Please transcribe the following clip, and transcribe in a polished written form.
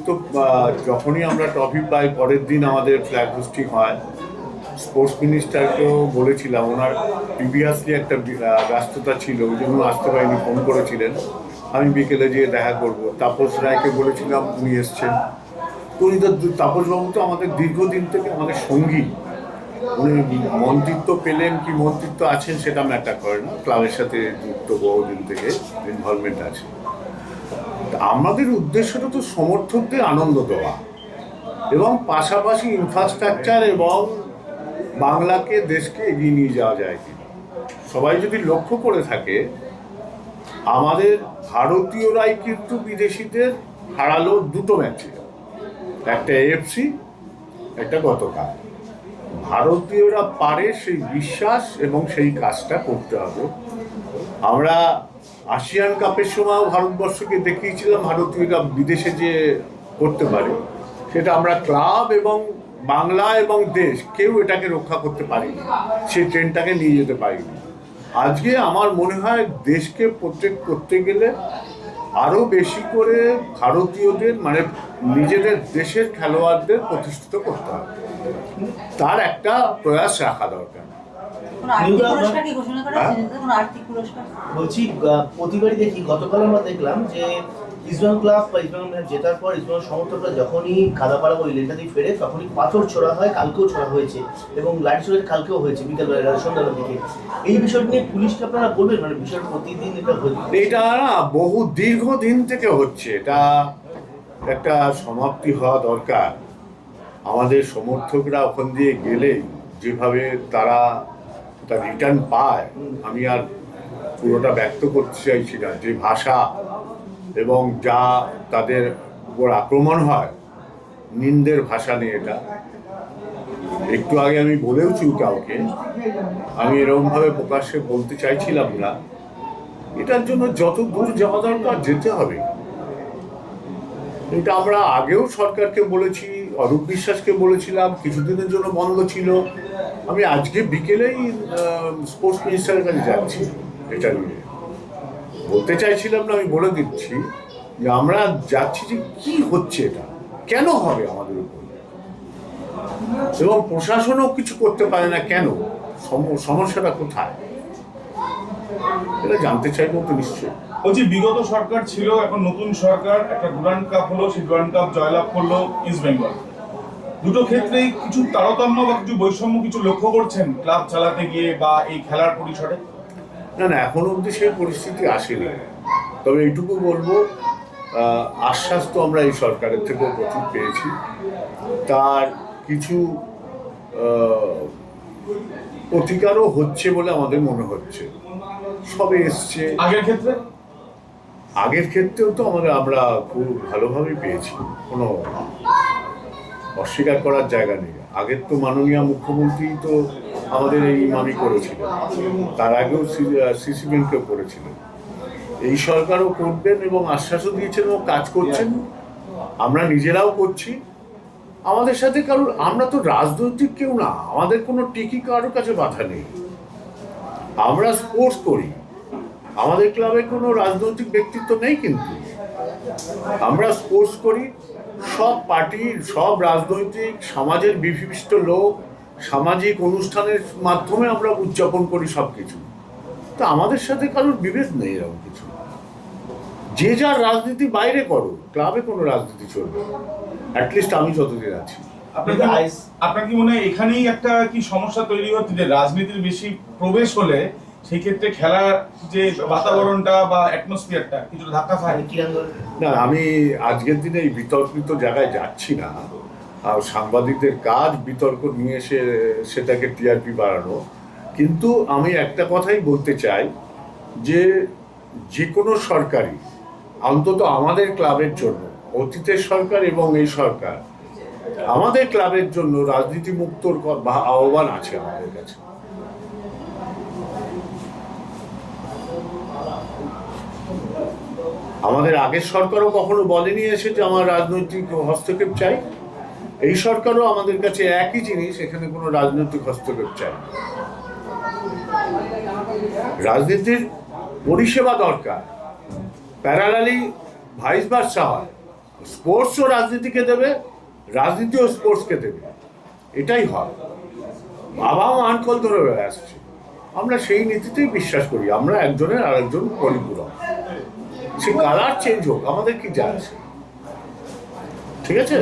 তো যখনই আমরা ট্রফি পাই পরের দিন আমাদের ফ্ল্যাগ হোস্টিং হয়। স্পোর্টস মিনিস্টারকেও বলেছিলাম, ওনার প্রিভিয়াসলি একটা ব্যস্ততা ছিল, ওই জন্য আসতে পারিনি, ফোন করেছিলেন। আমি বিকেলে গিয়ে দেখা করব। তাপস রায়কে বলেছিলাম, উনি এসছেন। তো উনি তো, তাপসবাবু তো আমাদের দীর্ঘদিন থেকে আমাদের সঙ্গী। উনি মন্ত্রিত্ব পেলেন কি মন্ত্রিত্ব আছেন সেটা ম্যাটার করে না, ক্লাবের সাথে যুক্ত বহুদিন থেকে ইনভলভমেন্ট আছে। আমাদের উদ্দেশ্যটা তো সমর্থকদের আনন্দ দেওয়া এবং পাশাপাশি ইনফ্রাস্ট্রাকচার এবং বাংলাকে, দেশকে এগিয়ে নিয়ে যাওয়া যায় কিনা। সবাই যদি লক্ষ্য করে থাকে, আমাদের ভারতীয়রাই কিন্তু বিদেশিদের হারালো দুটো ম্যাচে, একটা এএফসি, একটা গতকাল। ভারতীয়রা পারে, সেই বিশ্বাস এবং সেই কাজটা করতে হবে। আমরা আসিয়ান কাপের সময় ভারতবর্ষকে দেখিয়েছিলাম ভারতীয়রা বিদেশে যে করতে পারে, সেটা আমরা ক্লাব এবং বাংলা এবং দেশ কেউ এটাকে রক্ষা করতে পারিনি, সেই ট্রেনটাকে নিয়ে যেতে পারিনি। আজকে আমার মনে হয় দেশকে প্রোটেক্ট করতে গেলে আরও বেশি করে ভারতীয়দের, মানে নিজেদের দেশের খেলোয়াড়দের প্রতিষ্ঠিত করতে হবে, তার একটা প্রয়াস রাখা দরকার। বলছি, প্রতিবারই দেখি, গতকাল আমরা দেখলাম যে ইস্টবেঙ্গল ক্লাব বা ইস্টবেঙ্গল ম্যাচ জেতার পর ইস্টবেঙ্গল সমর্থকরা যখনই কাদাপাড়া ওই লেনটা দিয়ে ফেরে তখনই পাথর ছোড়া হয়, কালকেও ছোড়া হয়েছে এবং লাঠি ছোড়া কালকেও হয়েছে বিকালবেলা সন্ধ্যাবেলার দিকে। এই বিষয়টা নিয়ে পুলিশকে আপনারা বলবেন, মানে বিষয়টা প্রতিদিন এটা না বহু দীর্ঘদিন থেকে হচ্ছে, এটা একটা সমাপ্তি হওয়া দরকার। আমাদের সমর্থকরা ওখান দিয়ে গেলে যেভাবে তারা তার রিটার্ন পায়, আমি আর পুরোটা ব্যক্ত করতে চাইছি না, যে ভাষা এবং যা তাদের উপর আক্রমণ হয়, নিন্দের ভাষা নিয়ে। এটা একটু আগে আমি বলেওছি কাউকে, আমি এরকমভাবে প্রকাশ্যে বলতে চাইছিলাম না। এটার জন্য যত দূর যাওয়া দরকার যেতে হবে। এটা আমরা আগেও সরকারকে বলেছি, অরূপ বিশ্বাসকে বলেছিলাম, কিছুদিনের জন্য বন্ধ ছিল। আমি আজকে বিকেলেই স্পোর্টস মিনিস্টারের কাছে যাচ্ছি, এটা নিয়ে বলতে চাইছিলাম না, আমি বলে দিচ্ছি যে আমরা যাচ্ছি যে কি হচ্ছে, এটা কেন হবে আমাদের উপর, এবং প্রশাসনও কিছু করতে পারে না কেন, সমস্যাটা কোথায়, এটা জানতে চাইবো তো নিশ্চয়ই। বলছি, বিগত সরকার ছিল, এখন নতুন সরকার, একটা ডুরান্ড কাপ হলো, সেই ডুরান্ড কাপ জয়লাভ করলো ইস্ট বেঙ্গল। দুটো ক্ষেত্রেই কিছু তারতম্য বা কিছু বৈষম্য কিছু লক্ষ্য করছেন ক্লাব চালাতে গিয়ে বা এই খেলার পরিসরে? না না, এখনো অবধি সেই পরিস্থিতি আসেনি। তবে এইটুকু বলবো, আশ্বাস তো আমরা এই সরকারের থেকেও প্রচুর পেয়েছি। তার কিছু প্রতিকারও হচ্ছে বলে আমাদের মনে হচ্ছে, সবে এসছে। আগের ক্ষেত্রেও তো আমরা খুব ভালোভাবে পেয়েছি, কোনো অস্বীকার করার জায়গা নেই। আগের তো মাননীয় মুখ্যমন্ত্রী তো আমাদের এই ইমামি করেছিলেন, তার আগেও সিসি ব্যাংকেও করেছিলেন। এই সরকারও করবেন এবং আশ্বাসও দিয়েছেন এবং কাজ করছেন, আমরা নিজেরাও করছি। আমাদের সাথে কারোর, আমরা তো রাজনৈতিক কেউ না, আমাদের কোনো টিকি কারোর কাছে বাধা নেই। আমরা স্পোর্টস করি, আমাদের ক্লাবে কোনো রাজনৈতিক ব্যক্তিত্ব নেই, কিন্তু আমরা স্পোর্টস করি। সব পার্টির, সব রাজনৈতিক, সমাজের বিশিষ্ট লোক, সামাজিক অনুষ্ঠানের মাধ্যমে আমরা উদযাপন করি সব কিছু। তো আমাদের সাথে কারোর বিভেদ নেই, এরকম কিছু। যে যার রাজনীতি বাইরে করো, ক্লাবে কোনো রাজনীতি চলবে, অ্যাটলিস্ট আমি যতদিন আছি। আপনার কি মনে হয় এখানেই একটা কি সমস্যা তৈরি হচ্ছে, যে রাজনীতির বেশি প্রবেশ হলে সেই ক্ষেত্রে খেলার যে বাতাবরণটা বা অ্যাটমসফিয়ারটা কিছুটা ধাক্কা খায়? না, আমি আজকের দিনে এই বিতর্কিত জায়গায় যাচ্ছি না। আর সাংবাদিকদের কাজ বিতর্ক নিয়ে এসে সেটাকে টিআরপি বাড়ানো। কিন্তু আমি একটা কথাই বলতে চাই, যে কোনো সরকারই, অন্তত আমাদের ক্লাবের জন্য, অতীতের সরকার এবং এই সরকার, আমাদের ক্লাবের জন্য রাজনীতি মুক্তর আহ্বান আছে আমাদের কাছে। আমাদের আগের সরকারও কখনো বলেনি এসে যে আমার রাজনৈতিক হস্তক্ষেপ চাই। এই সরকারও আমাদের কাছে একই জিনিস, এখানে কোনো রাজনৈতিক হস্তক্ষেপ চাই। রাজনীতির পরিষেবা দরকার, প্যারালালি ভাইস ভার্সা হয়। স্পোর্টসও রাজনীতিকে দেবে, রাজনীতিও স্পোর্টসকে দেবে, এটাই হয়। বাবাও আনকল ধরে হয়ে আসছে, আমরা সেই নীতিতেই বিশ্বাস করি। আমরা একজনের আরেকজন পরিপূরক, সে কালার চেঞ্জ হোক আমাদের কি যায় আসে, ঠিক আছে।